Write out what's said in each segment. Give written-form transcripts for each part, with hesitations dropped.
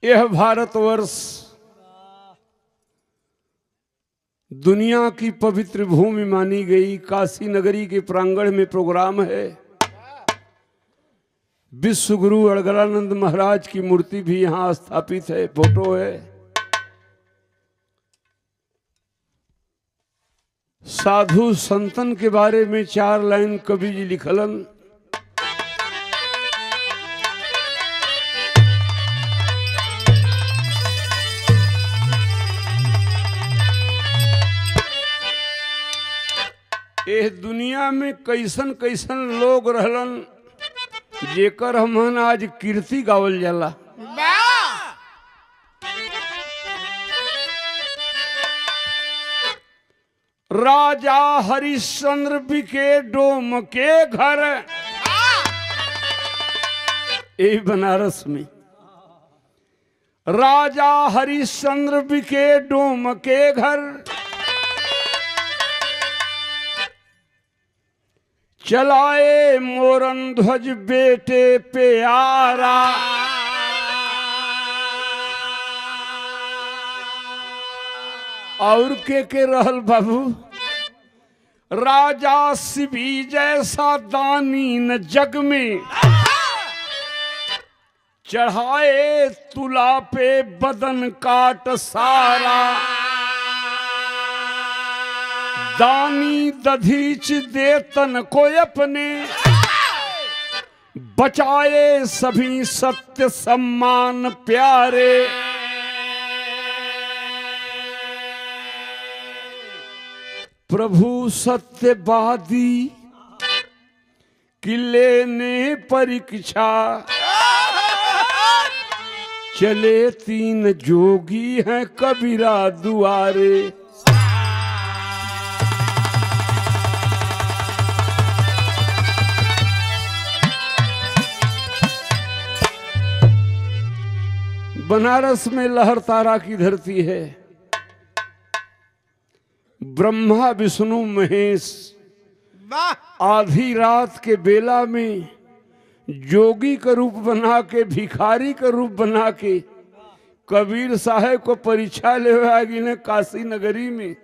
यह भारतवर्ष दुनिया की पवित्र भूमि मानी गई। काशी नगरी के प्रांगण में प्रोग्राम है। विश्व गुरु अड़गड़ानंद महाराज की मूर्ति भी यहाँ स्थापित है, फोटो है। साधु संतन के बारे में 4 लाइन कवि जी लिखलन। एह दुनिया में कैसन कैसन लोग रहलन जेकर हमन आज कीर्ति गावल जाला। राजा हरिश्चंद्र बिके डोम के घर, यही बनारस में राजा हरिश्चंद्र बिके डोम के घर, चलाए मोरन ध्वज बेटे प्यारा, और के रहल बाबू। राजा शिवी जैसा दानी न जग में, चढ़ाए तुला पे बदन काट सारा, दानी दधीच दे तन को अपने, बचाए सभी सत्य सम्मान प्यारे। प्रभु सत्यवादी किले ने परीक्षा, चले 3 जोगी हैं कबीरा दुआरे। बनारस में लहर तारा की धरती है। ब्रह्मा विष्णु महेश आधी रात के बेला में जोगी का रूप बना के, भिखारी का रूप बना के कबीर साहब को परीक्षा ले आगे काशी नगरी में।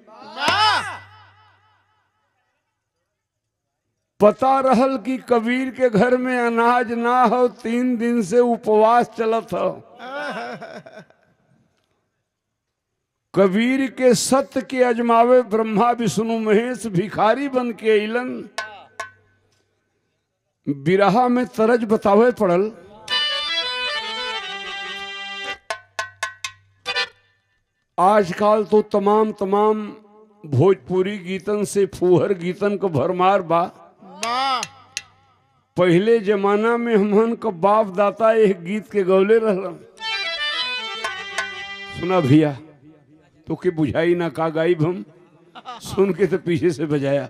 पता रहल कि कबीर के घर में अनाज ना हो, 3 दिन से उपवास चलत हो। कबीर के सत्य के अजमावे ब्रह्मा विष्णु महेश भिखारी बन के अइलन। बिरहा में तरज बतावे पड़ल। आजकल तो तमाम भोजपुरी गीतन से फूहर गीतन को भरमार बा। पहले जमाना में हमन का बाप दाता एक गीत के गौले रहलन। सुना भैया तो के बुझाई ना का गाइब, हम सुन के तो पीछे से बजाया।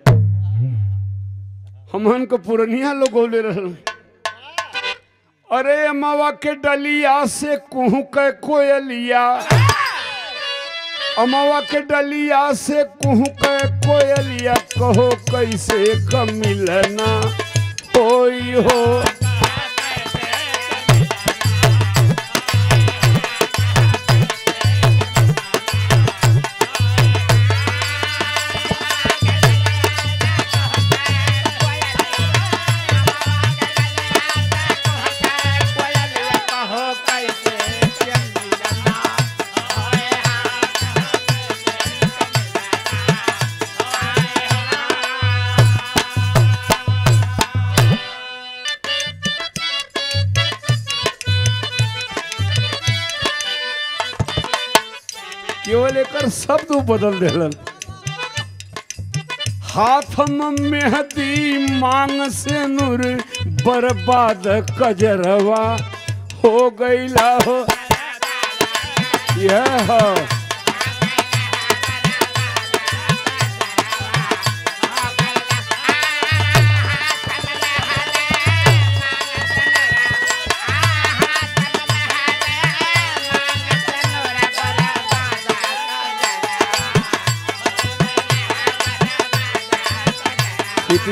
हमन को पुरनिया लोग गौले रहलन। अरे अमावा के डलिया से कुहू के कोयलिया, अमावा के डलिया से कुहू के कोयलिया, कहो कैसे क मिलना होई हो। केवल एक शब्द बदल देलन। हाथ में मेहदी मांग से नूर, बर्बाद कजरवा हो गईला हो। यह हो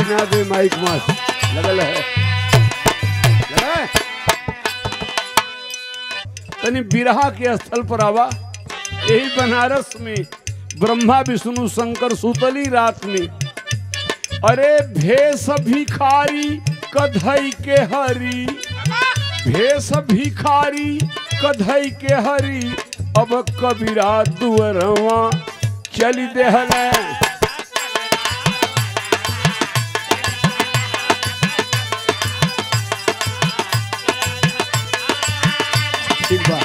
ना दे माइक मास लगल है। तनी बिरहा के स्थल पर आवा। यही बनारस में ब्रह्मा विष्णु शंकर सुतली रात में, अरे भेष भिखारी कधई के हरी, भेष भिखारी कधई के हरी, अब कबीरा दुअरवा चली देहले। ठीक बा।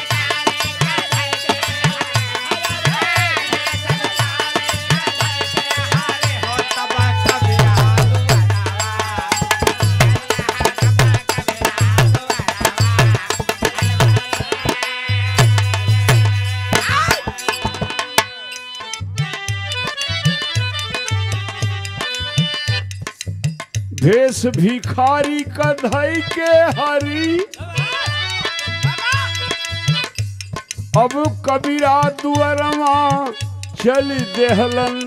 भेष भिखारी कधई के हरी, अब कबीरा दुअरवा चल देहलन।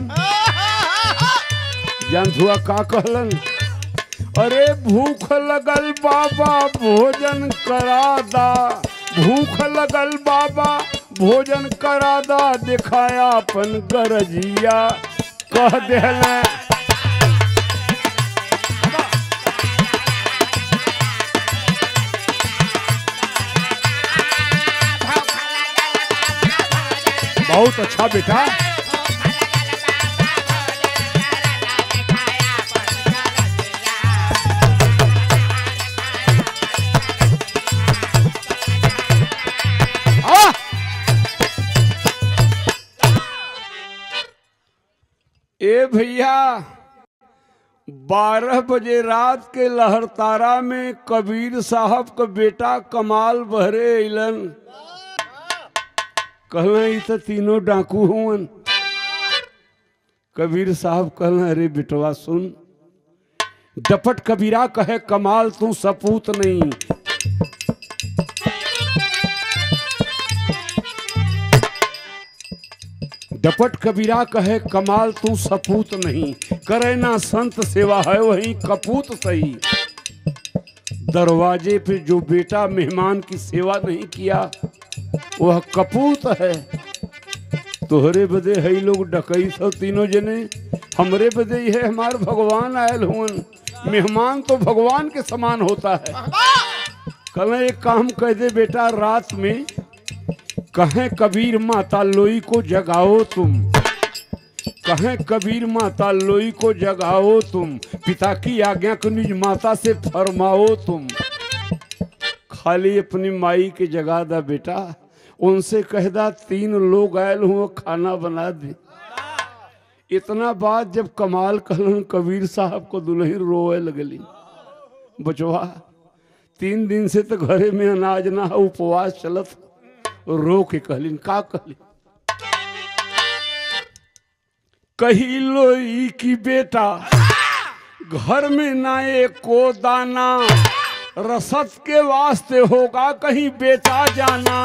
जानथुआ का कहलन, अरे भूख लगल बाबा भोजन करा दा, भूख लगल बाबा भोजन करा दा, दिखाया अपन गरजिया कह देहलन। बहुत अच्छा बेटा। ए भैया 12 बजे रात के लहरतारा में कबीर साहब का बेटा कमाल बहरे अलन। कहना ये तो तीनों डाकू हुवन। कबीर साहब कहना, अरे बिटवा सुन, डपट कबीरा कहे कमाल तू सपूत नहीं। डपट कबीरा कहे कमाल तू सपूत नहीं, करे ना संत सेवा है वही कपूत सही। दरवाजे पे जो बेटा मेहमान की सेवा नहीं किया वह कपूत है। तोहरे बदे है लोग डकई सब तीनों जने, हमरे बदे है हमार भगवान आयल हुन। मेहमान तो भगवान के समान होता है। कल एक काम कह दे बेटा, रात में कहें कबीर माता लोई को जगाओ तुम, कहें कबीर माता लोई को जगाओ तुम, पिता की आज्ञा को निज माता से फरमाओ तुम। खाली अपनी माई के जगा दा बेटा, उनसे कहदा 3 लोग आयल हुए खाना बना दे। इतना बात जब कमाल कहलन, कबीर साहब को दुल्हन रोए लगली। बचवा 3 दिन से तो घरे में अनाज ना है, उपवास चलत। रो के कहलिन, का कहली, कही लोई की बेटा घर में ना एको दाना, रसद के वास्ते होगा कहीं बेटा जाना।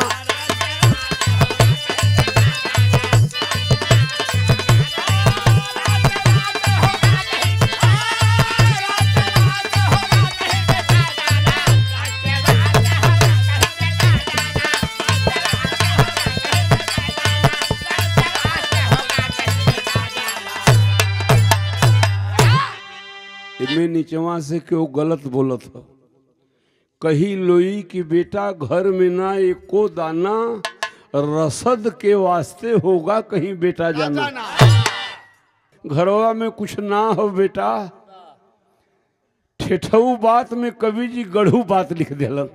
में नीचवा से क्यों गलत बोलत हो। कही लोई की बेटा घर में ना एको दाना, रसद के वास्ते होगा कहीं बेटा जाना। घरवा में कुछ ना हो बेटा, ठेठऊ बात में कवि जी गढ़ू बात लिख दिलन।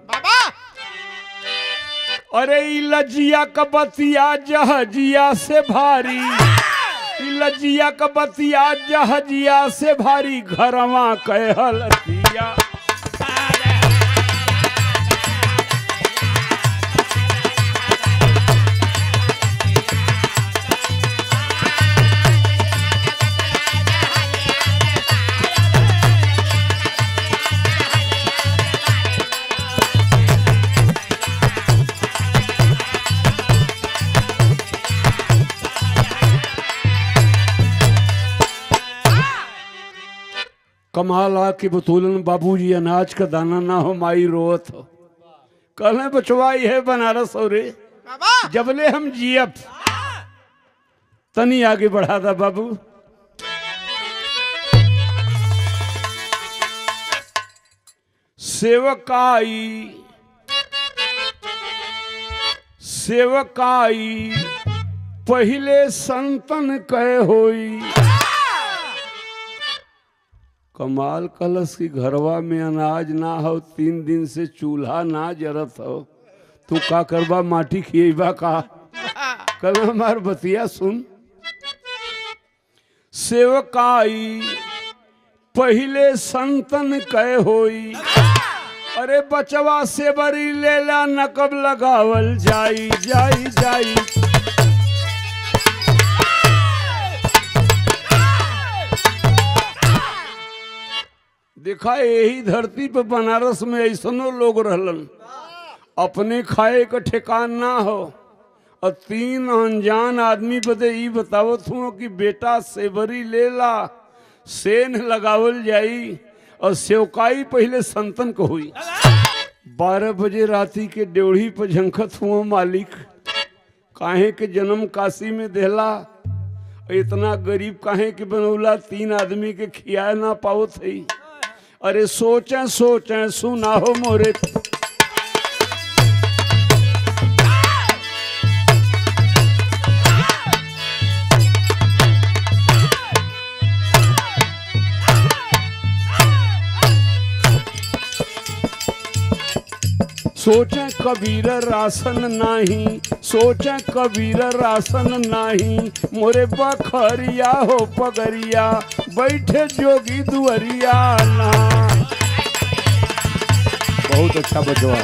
अरे लजिया कबतिया जहजिया से भारी, लजिया कबतिया जहजिया से भारी, घरवा कहलतिया। कमाल आके बतौलन, बाबूजी अनाज का दाना ना हो माई रोवत हो। कल बचवा है बनारस और जबले हम जियब तनी आगे बढ़ा था बाबू। सेवकाई पहले संतन कह होई। कमाल कलश की घरवा में अनाज ना हो, 3 दिन से चूल्हा ना जरत हो, तू का करबा माटी खिएबा का। कल हमार बतिया सुन। सेवकाई पहले संतन कह होई। अरे बचवा से बरी लेला नकब लगावल जाई जाई जाई। देखा यही धरती पर बनारस में ऐसनो लोग रहलन अपने खाए का ठिकान ना हो, और 3 अनजान आदमी बदे ई बतावत हूँ कि बेटा सेवरी लेला सेन लगावल जाई और सेवकाई पहले संतन को हुई। 12 बजे राती के ड्योढ़ी पर झंखत हुआ मालिक काहे के जन्म काशी में देला, इतना गरीब काहे के बनौला, 3 आदमी के खिया ना पावत है। अरे सोचें सोचें सुना हो मोरे। सोचें कबीर रासन नाही, सोचें कबीर रासन नाही, मोरे बखरिया हो पगरिया बैठे जोगी दुअरिया ना। बहुत अच्छा बजवा।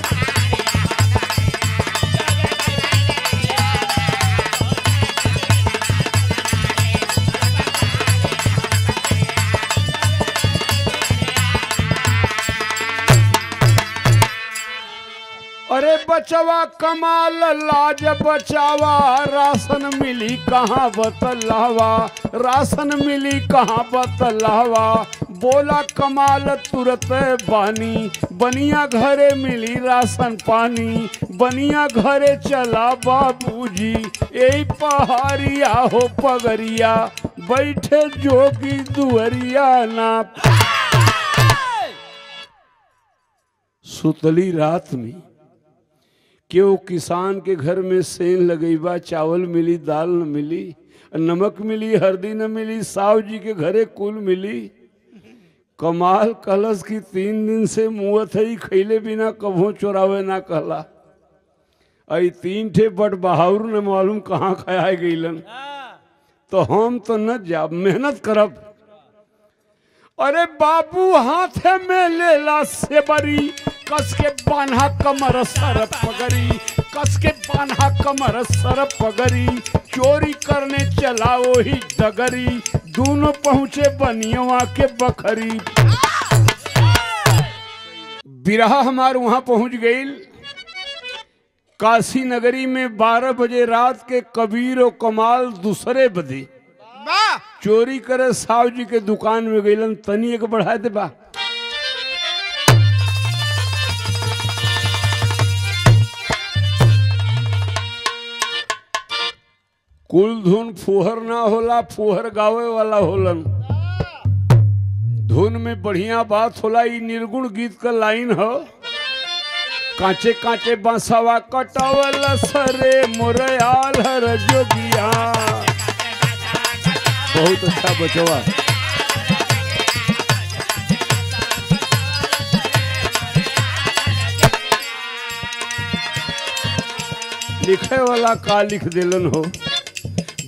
अरे बचवा कमाल लाज बचावा, राशन मिली कहाँ बतलावा, राशन मिली कहाँ बतलावा। बोला कमाल तुरत बानी, बनिया घरे मिली राशन पानी, बनिया घरे चला बाबूजी, यही पहाड़िया हो पगरिया बैठे जोगी दुअरिया ना। सुतली रात में क्यों किसान के घर में सेन लगेबा, चावल मिली दाल न मिली, नमक मिली हल्दी न मिली, साव जी के घरे कुल मिली। कमाल कलश की 3 दिन से मुँह ही खैले बिना कभों चोरावे ना कहला। आई 3 ठे बट बहाउर न मालूम कहाँ खाया गईलन, तो हम तो न जाब मेहनत करब। अरे बाबू हाथ में लेला सेबरी, कस के बान्हा कमर सर पगरी, कस के बान्हा कमर सर पगरी, चोरी करने चला वही डगरी, दोनों पहुंचे बनियवा के बखरी। बिरहा हमार वहां पहुंच गई काशी नगरी में। 12 बजे रात के कबीर और कमाल दूसरे बदे चोरी करे साव जी के दुकान में गईलन। तनी एक बढ़ा दे बा। कुल धुन फुहर ना होला, फुहर गावे वाला होलन। धुन में बढ़िया बात होला। ई निर्गुण गीत का लाइन हो। कांचे कांचे बांसवा कटावल सरे मोरयाल हर जोगिया। बहुत अच्छा बचवा। लिखे वाला का लिख दिलन हो।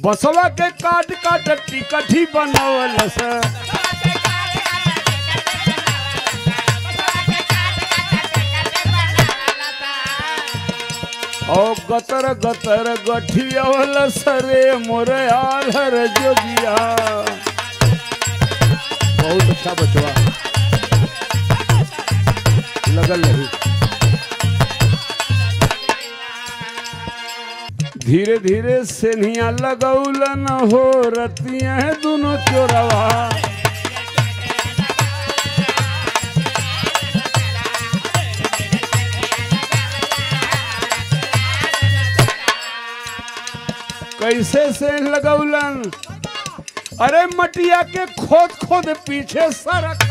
बसवा के काट काट टिकठी बनावल से, और गतर गतर गठियावल सरे मोरयाल हर जोगिया। बहुत अच्छा बचवा लगल रही। धीरे धीरे सेनिया लगौलन हो रतिया है दोनों चोरवा। कैसे से लगौलन, अरे मटिया के खोद खोद पीछे सरक।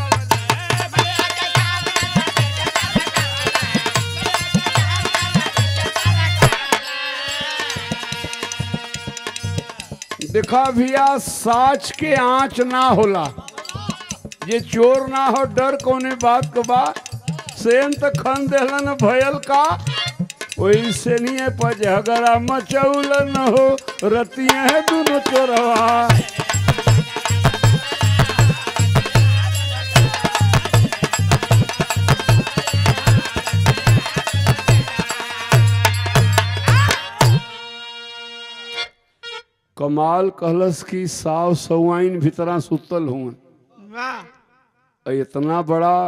देखा भैया साच के आँच ना होला, ये चोर ना हो डर कोने बात का बा, सेन त खन देलन भयल का, वैसे नहीं पर झगड़ा मचौलन हो रतिया है दोनों चोरवा। कमाल कहलस की साव सवाइन भीतरा सुतल हुन, इतना बड़ा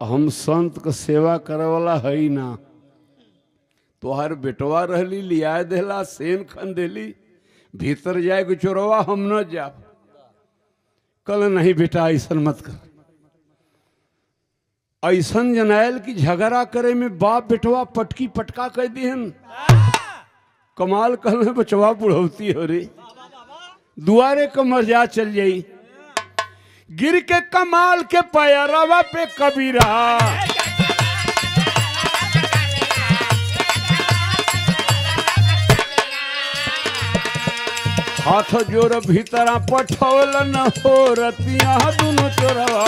हम संत का सेवा करे वाला है ही ना, तोहर बेटवा रहली लिया देला सेन खन देली, भीतर जाए के चोरवा हम न जा। कल नहीं बेटा ऐसा मत कर, ऐसा जनायल की झगड़ा करे में बाप बेटवा पटकी पटका कह दिहन। कमाल कहले बचवा बुढ़ौती हो रे, दुआरे कमर जा चल जाई, गिर के कमाल के पैरवा पे कबीरा, हाथ जोर भीतरा पठौलन हो रतिया दोनों चोरवा।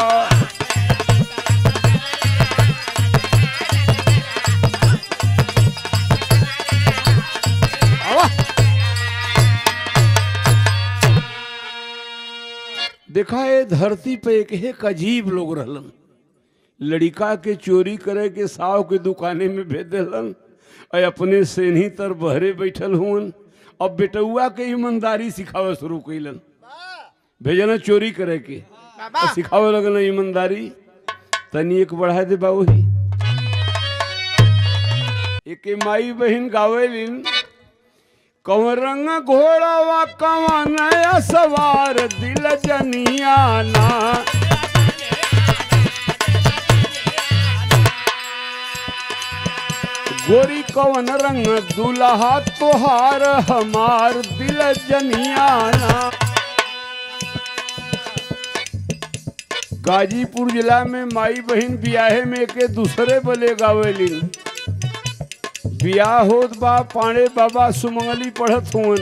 देखा है धरती पे एक अजीब लोग रहलन, लड़का के चोरी करे के साव के दुकाने में भेज देलन, अपने सेनी तर बहरे बैठल हुन। अब बेटुआ के ईमानदारी सिखावे शुरू कैलन, भेजना चोरी करे के सिखावे लगन ईमानदारी। तनी एक बढ़ा दे बाबू, एक माई बहन गावेलिन, कौन रंग घोड़ावा कौन नया सवार दिल जनियाना, गोरी कौन रंग दुल्हा तोहार हमार दिल जनियाना। गाजीपुर जिला में माई बहन बियाहे में के दूसरे बले गावेलिन, बियाह होत बा पांडे बाबा सुमंगली पढ़त हुन,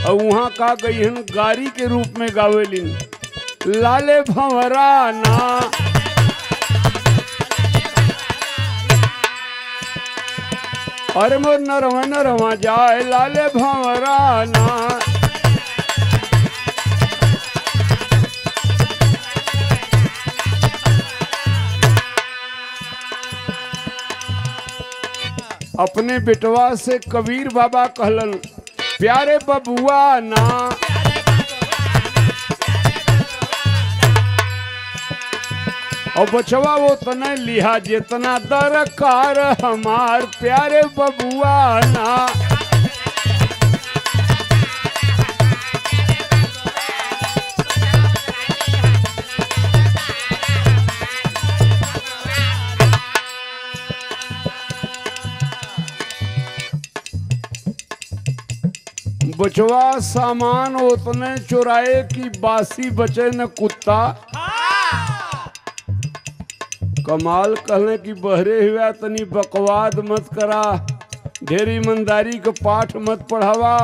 और वहाँ का गईहन गारी के रूप में गावेलिन, लाले भंवरा ना, अरे मोर नरवा नरवा जाए लाले भंवरा ना। अपने बेटवा से कबीर बाबा कहलन, प्यारे बबुआ ना, और बचवा वो तना लिहा जितना दरकार हमार प्यारे बबुआ ना। बचवा सामान उतने चुराए की बासी बचे न कुत्ता। कमाल कहने की बहरे हुआ तनी बकवाद मत करा, ढेर ईमानदारी का पाठ मत पढ़ावा,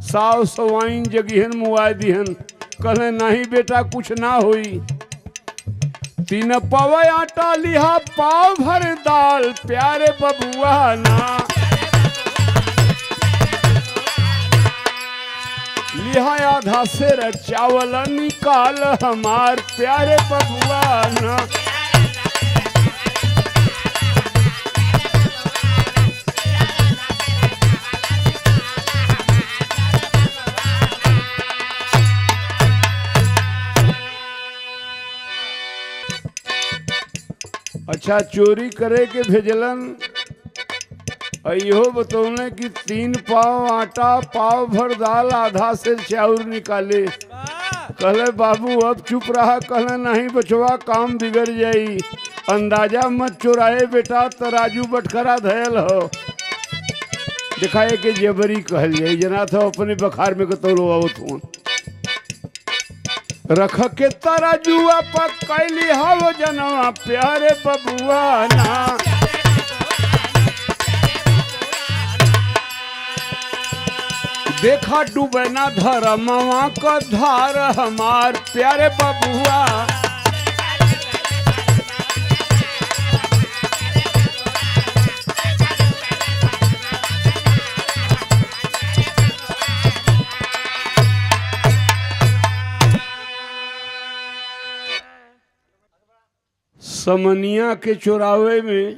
साव सवाइन जगिहन मुआ दिहन। कहले नहीं बेटा कुछ ना हुई, तीन पवा आटा लिहा पाव भर दाल प्यारे बबुआ ना, लिहा आधा सेर चावल निकाल हमार प्यारे बबुआ ना। अच्छा चोरी करे के भेजलन, इहो बतौने कि 3 पाव आटा पाव भर दाल आधा से चाउर निकाले। कहले बाबू अब चुप रहा। कहले नहीं बचवा काम बिगड़ जाई, अंदाजा मत चुराए बेटा, तराजू बटखरा धयल हो। दिखाए के जबरी कहल जाए जना था अपने बखार में कतौलो आवत हुआ रख के तराजुआ पर कैली हव जनवा प्यारे बबुआ ना देखा डूबे ना धर्मवा का धार हमार प्यारे बबुआ समनिया के चुरावे में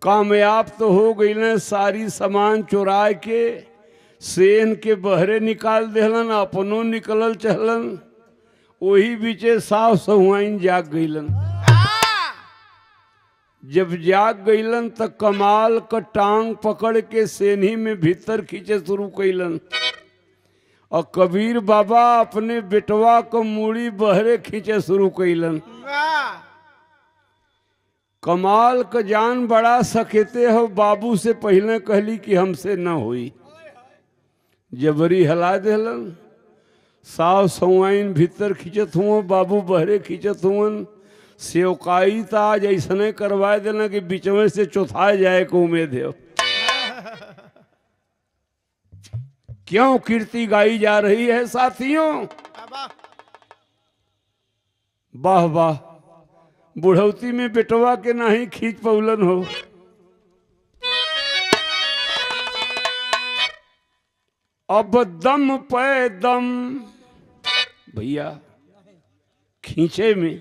कामयाब तो हो गई न सारी सामान चुरा के सेन के बहरे निकाल देहलन अपनों निकलल चहलन वही बीचे साफ सहुआइन जाग गईलन जब जाग गईलन तो कमाल का टांग पकड़ के सेनी में भीतर खींचे शुरू कैलन और कबीर बाबा अपने बेटवा को मूड़ी बहरे खींचे शुरू कैलन कमाल का जान बड़ा सकेते हो बाबू से पहले कहली कि हमसे न हुई जबरी हला देलन साव सवाइन भीतर खींचत हुआ बाबू बहरे खींचत हुआ सेवकाई तो आज ऐसा करवा देना कि बीचवे से चौथाए जाए को उम्मीद है क्यों कीर्ति गाई जा रही है साथियों वाह वाह बुढ़ौती में बेटवा के नहीं खींच पौलन हो अब दम पे दम भैया खींचे में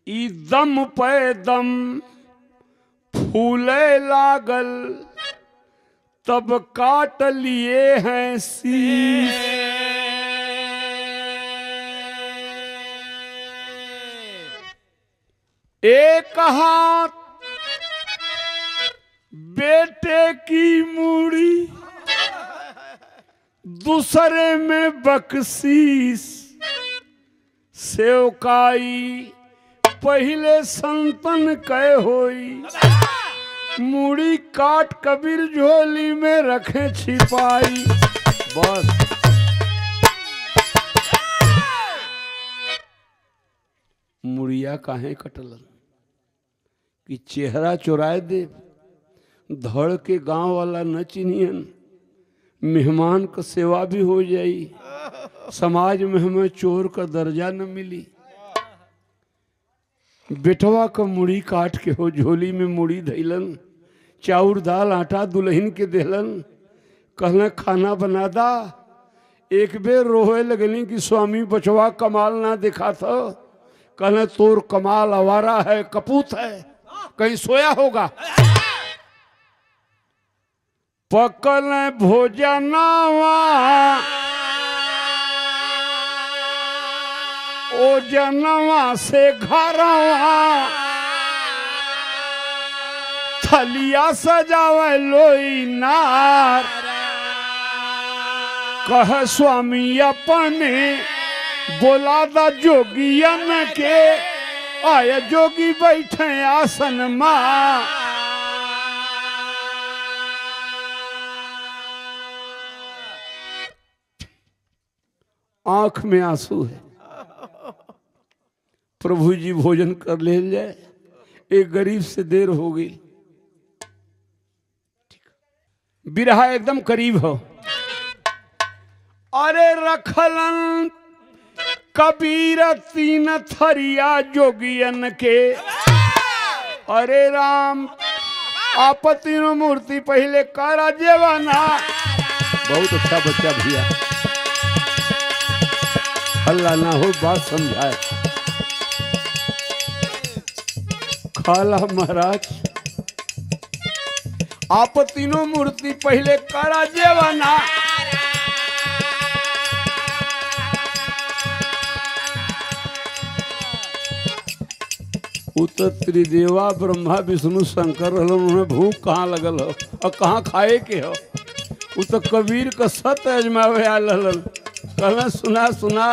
ई दम पे दम फूले लागल तब काट लिए हैं शीश एक हाथ बेटे की मूड़ी दूसरे में बख्शीश सेवकाई पहले संतन कह होई मूड़ी काट कबीर झोली में रखे छिपाई बस मुड़िया काहे कटलन कि चेहरा चुराए दे धड़ के गांव वाला न चिन्हियन मेहमान का सेवा भी हो जाई समाज में हमें चोर का दर्जा न मिली बेटवा का मुड़ी काट के हो झोली में मुड़ी धैलन चाउर दाल आटा दुल्हन के देलन कहना खाना बना दा एक बेर रोहे लगनी कि स्वामी बचवा कमाल ना दिखा था कहना तोर कमाल आवारा है कपूत है कहीं सोया होगा पकल भोजनवा ओ जनवा से घरवा थलिया सजावे लोई नार कह स्वामी अपने बोला दा जोगियन के आया जोगी बैठे आसन मां आंख में आंसू है प्रभु जी भोजन कर ले जाए एक गरीब से देर हो गई बिरहा एकदम करीब हो अरे रखलन कबीर तीन थरिया जोगियन के अरे राम आप तीनों मूर्ति पहले करा जेवाना बहुत अच्छा बच्चा भैया हल्ला ना हो बात समझाए खाला महाराज आप तीनों मूर्ति पहले करा जेवाना उतर त्रिदेवा ब्रह्मा विष्णु शंकर उन्हें भूख कहाँ लगल हो और कहाँ खाए के हो वो तो कबीर का सत अजमावे आल कहना सुना सुना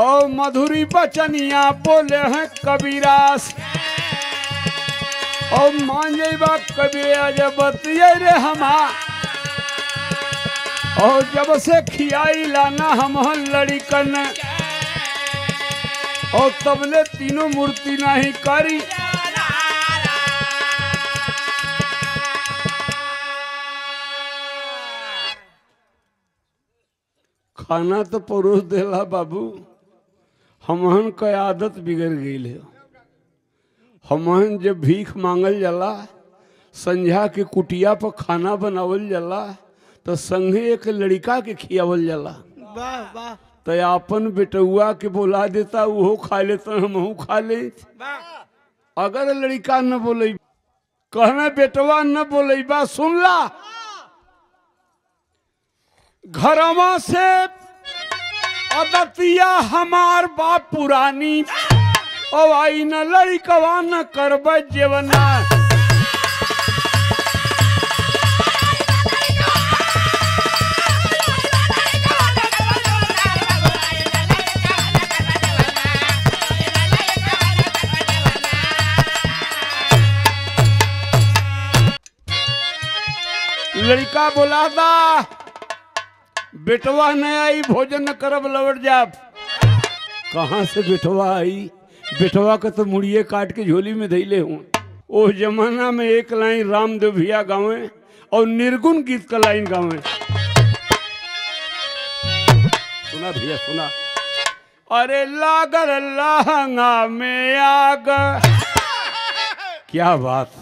और मधुरी बचनिया बोले हैं कबीरास और मान जाई बात कभी आज बतिये रे हमा और जब से खियाई लाना हम लड़िकन और तबले तीनों मूर्ति नहीं करी खाना तो परोस देला बाबू हमहन का आदत बिगड़ गई है। हमहन जब भीख मांगल जाला संझा के कुटिया पर खाना बनावल जाला तो संगे एक लड़का के खियावल जाला। वाह वाह तो अपन बेटुआ के बोला देता वो खा लेता हम खा ले। अगर लड़का न बोले कहना बेटवा न बोले बा सुन ला घरवा से अदतिया हमार बाप पुरानी और आई न लड़कवा न करब जेवना लड़का बोला था बेटवा न आई भोजन न करब लौट जाब। कहाँ से बेटवा आई बेटवा का तो मुड़िए काट के झोली में धैले हूँ। उस जमाना में एक लाइन रामदेव भैया गावे और निर्गुण गीत का लाइन गावे। सुना भैया सुना अरे लागल लहंगा में आग क्या बात।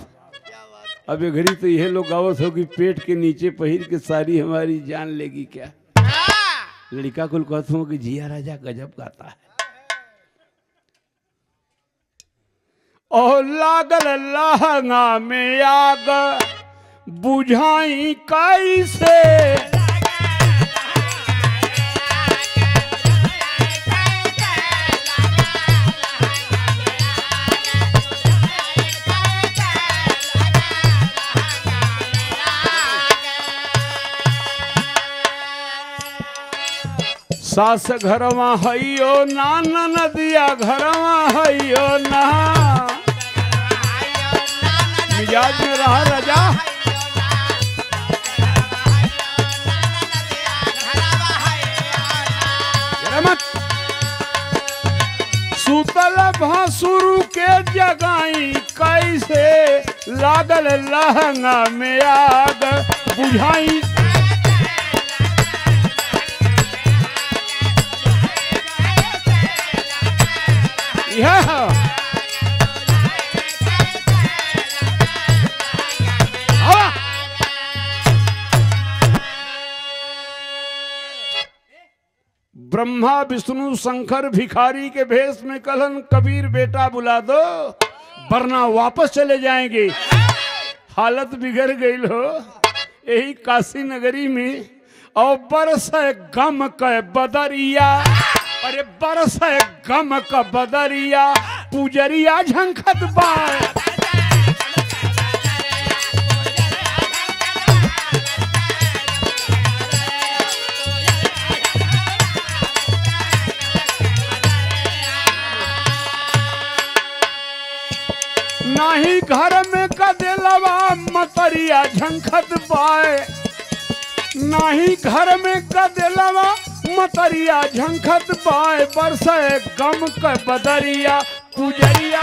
अब ये घड़ी तो यह लोग गावत हो कि पेट के नीचे पहिर के सारी हमारी जान लेगी क्या। लड़का कुल कहता हूँ कि जिया राजा गजब गाता है। ओ लागल लहंगा में आग बुझाई कैसे सास घरवा हइयो नाना नदिया घरवा हइयो ना मिजाज में रहा राजा। सुतल भासुरु के जगाई कैसे लागल लहंगा में आग बुझाई ब्रह्मा विष्णु शंकर भिखारी के भेष में कलन कबीर बेटा बुला दो वरना वापस चले जाएंगे। हालत बिगड़ गई हो यही काशी नगरी में और बरस गम का बदरिया अरे बरस गम का बदरिया पुजरिया झंखत बाय नाही घर में कदेलवा मतरिया झंखत बाय नाही घर में कदेलवा मतरिया झंखत बाय बरसे गम का बदरिया पुजरिया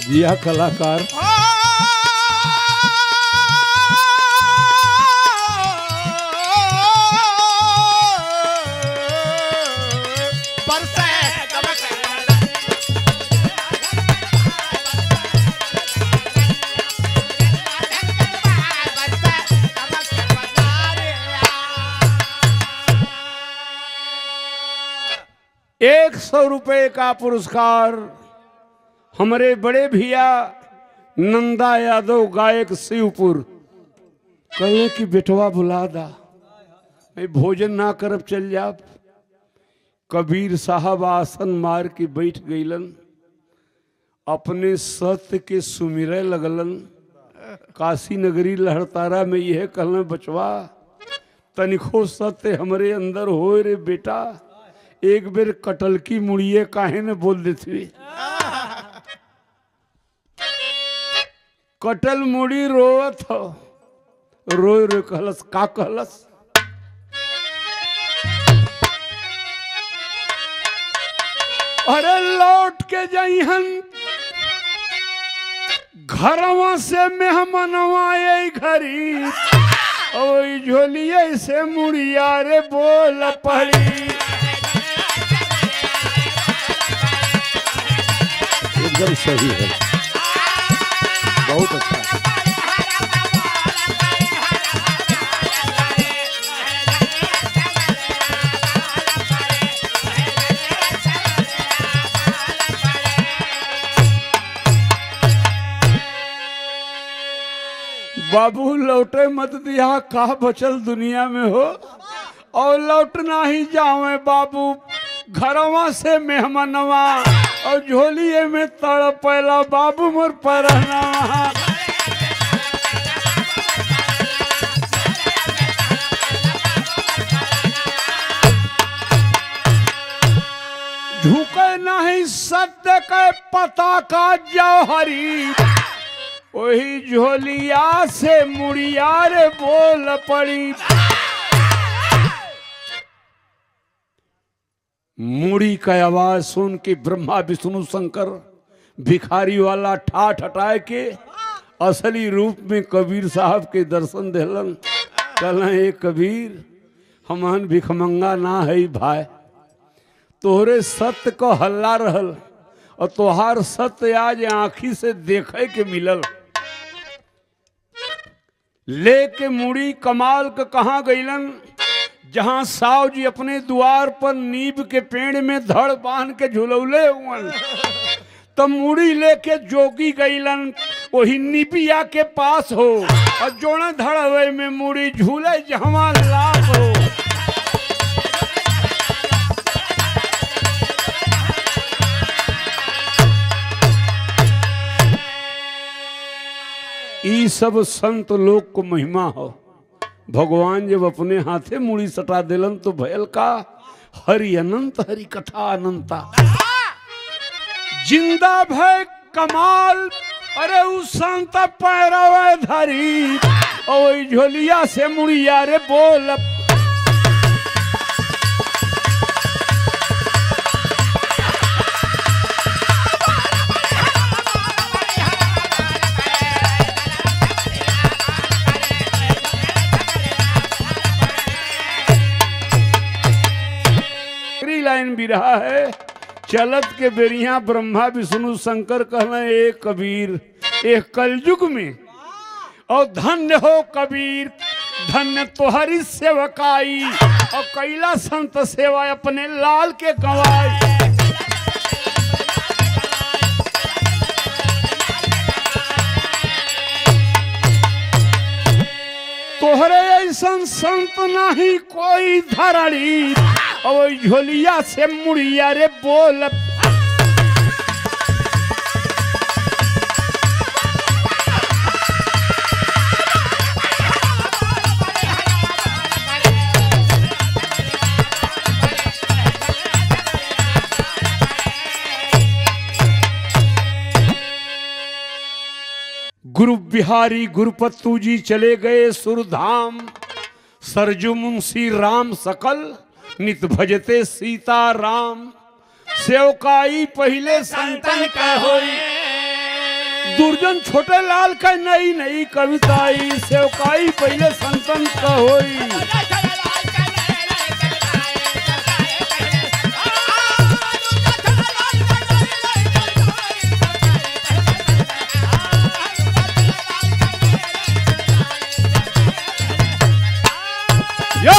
जिया कलाकार ₹100 का पुरस्कार हमारे बड़े भैया नंदा यादव गायक शिवपुर कहे कि बेटवा बुला दा मैं भोजन ना करब चल जाब कबीर साहब आसन मार के बैठ गईलन, अपने सत्य के सुमिरे लगलन। काशी नगरी लहरतारा में यह कहलन, बचवा तनिको सत्य हमरे अंदर होए रे बेटा, एक बेर कटल की मुड़िए काहे ने बोल देती। कटल मुड़ी रोवत हो, रोए रोए कहलस, का कहलस, अरे लौट के जइहन घरवा से मेहमानवा आई घरी, और झोलिए से मुड़िया रे बोल पड़ी। एकदम सही है, बहुत अच्छा। बाबू लौटे मत दिया, का बचल दुनिया में हो, और लौटना ही जावे बाबू घरवा से मेहमानवा, और झोलिए में तड़पेला बाबू मोर परहना। झुके नहीं सत्य के पता का जौहरी, वही झोलिया से मुड़िया रे बोल पड़ी। मुड़ी का आवाज सुन के ब्रह्मा विष्णु शंकर भिखारी वाला ठाठ हटाए के असली रूप में कबीर साहब के दर्शन दिलन। कहला, ए कबीर, हमन भिखमंगा ना है भाई, तोहरे सत्य को हल्ला रहल, और तोहार सत्य आज आंखी से देखे के मिलल। लेके मुड़ी कमाल के कहाँ गईलन, जहां साव जी अपने द्वार पर नीब के पेड़ में धड़ बांध के झुलौले हुअन, तब मुड़ी लेके जोगी गईलन वही निबिया के पास हो, और जोड़े धड़वे में मुड़ी झूले जहां लाभ हो। ई सब संत लोग को महिमा हो। भगवान जब अपने हाथे मुड़ी सटा दिलन तो भयल का, हरि अनंत हरि कथा अनंता, जिंदा भय कमाल। अरे उस संत पैरवे धरी, और झोलिया से मुड़िया रे बोल। लाइन भी रहा है, चलत के बेरिया ब्रह्मा विष्णु शंकर कहना, ए कबीर, एक कलयुग में और धन्य हो कबीर, धन्य तोहरी सेवकाई, और कैला संत सेवा अपने लाल के गवाई। तोहरे ऐसा संत नहीं कोई धरणी, और झोलिया से मुड़िया रे बोल। गुरु बिहारी गुरुपत्तू जी चले गए सुरधाम, सरजू मुंशी राम सकल नित भजते सीता राम। सेवकाई पहले संतन का होई, दुर्जन छोटे लाल का नई नई कविताई। सेवकाई पहले संतन का होई। या